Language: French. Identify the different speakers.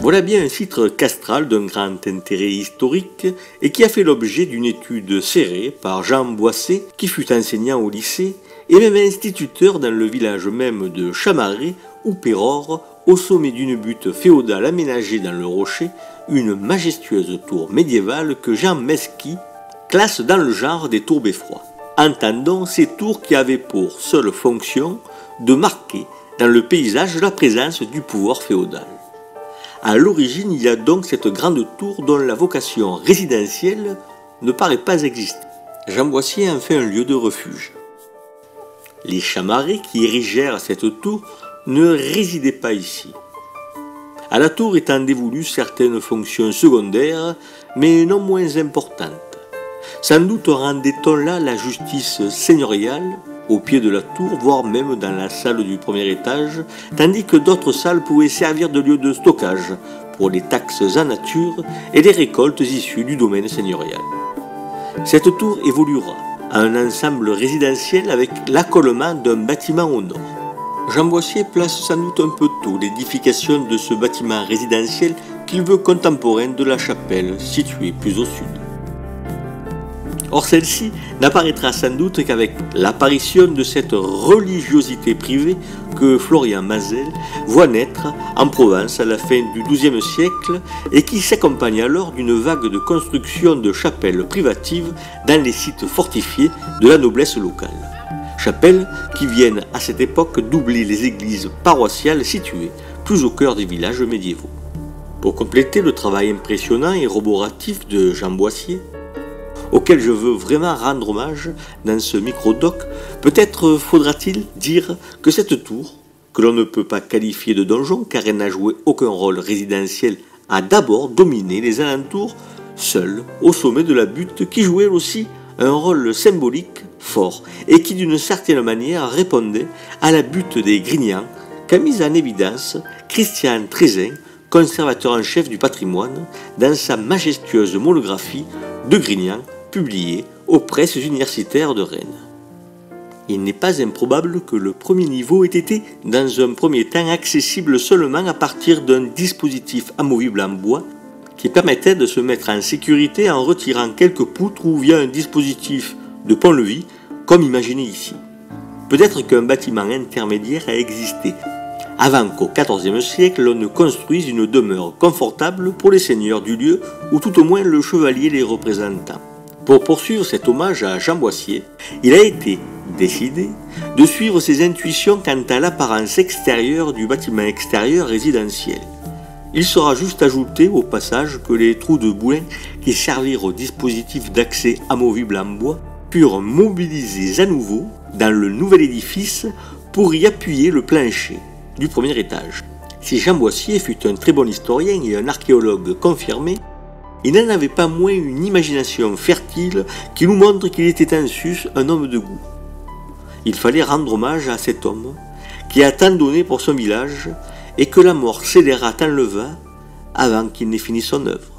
Speaker 1: Voilà bien un site castral d'un grand intérêt historique et qui a fait l'objet d'une étude serrée par Jean Boissé, qui fut enseignant au lycée et même instituteur dans le village même de Chamarré ou Pérore, au sommet d'une butte féodale aménagée dans le rocher, une majestueuse tour médiévale que Jean Mesqui classe dans le genre des tours beffrois. Entendons ces tours qui avaient pour seule fonction de marquer dans le paysage la présence du pouvoir féodal. À l'origine, il y a donc cette grande tour dont la vocation résidentielle ne paraît pas exister. Jean Boissier en fait un lieu de refuge. Les Chamarrés qui érigèrent cette tour ne résidaient pas ici. À la tour étant dévolues certaines fonctions secondaires, mais non moins importantes. Sans doute rendait-on là la justice seigneuriale, au pied de la tour, voire même dans la salle du premier étage, tandis que d'autres salles pouvaient servir de lieu de stockage pour les taxes en nature et les récoltes issues du domaine seigneurial. Cette tour évoluera à un ensemble résidentiel avec l'accolement d'un bâtiment au nord. Jean Boissier place sans doute un peu tôt l'édification de ce bâtiment résidentiel qu'il veut contemporain de la chapelle située plus au sud. Or celle-ci n'apparaîtra sans doute qu'avec l'apparition de cette religiosité privée que Florian Mazel voit naître en Provence à la fin du XIIe siècle et qui s'accompagne alors d'une vague de construction de chapelles privatives dans les sites fortifiés de la noblesse locale. Chapelles qui viennent à cette époque doubler les églises paroissiales situées plus au cœur des villages médiévaux. Pour compléter le travail impressionnant et roboratif de Jean Boissier, auquel je veux vraiment rendre hommage dans ce micro-doc, peut-être faudra-t-il dire que cette tour, que l'on ne peut pas qualifier de donjon car elle n'a joué aucun rôle résidentiel, a d'abord dominé les alentours, seule au sommet de la butte qui jouait aussi un rôle symbolique fort et qui d'une certaine manière répondait à la butte des Grignans qu'a mise en évidence Christian Trézin, conservateur en chef du patrimoine, dans sa majestueuse monographie de Grignan, publiée aux presses universitaires de Rennes. Il n'est pas improbable que le premier niveau ait été, dans un premier temps, accessible seulement à partir d'un dispositif amovible en bois qui permettait de se mettre en sécurité en retirant quelques poutres ou via un dispositif de pont-levis, comme imaginé ici. Peut-être qu'un bâtiment intermédiaire a existé avant qu'au XIVe siècle l'on ne construise une demeure confortable pour les seigneurs du lieu ou tout au moins le chevalier les représentant. Pour poursuivre cet hommage à Jean Boissier, il a été décidé de suivre ses intuitions quant à l'apparence extérieure du bâtiment extérieur résidentiel. Il sera juste ajouté au passage que les trous de boulin qui servirent au dispositif d'accès amovible en bois purent mobiliser à nouveau dans le nouvel édifice pour y appuyer le plancher du premier étage. Si Jean Boissier fut un très bon historien et un archéologue confirmé, il n'en avait pas moins une imagination fertile qui nous montre qu'il était en sus un homme de goût. Il fallait rendre hommage à cet homme qui a tant donné pour son village et que la mort scélérat enleva avant qu'il n'ait fini son œuvre.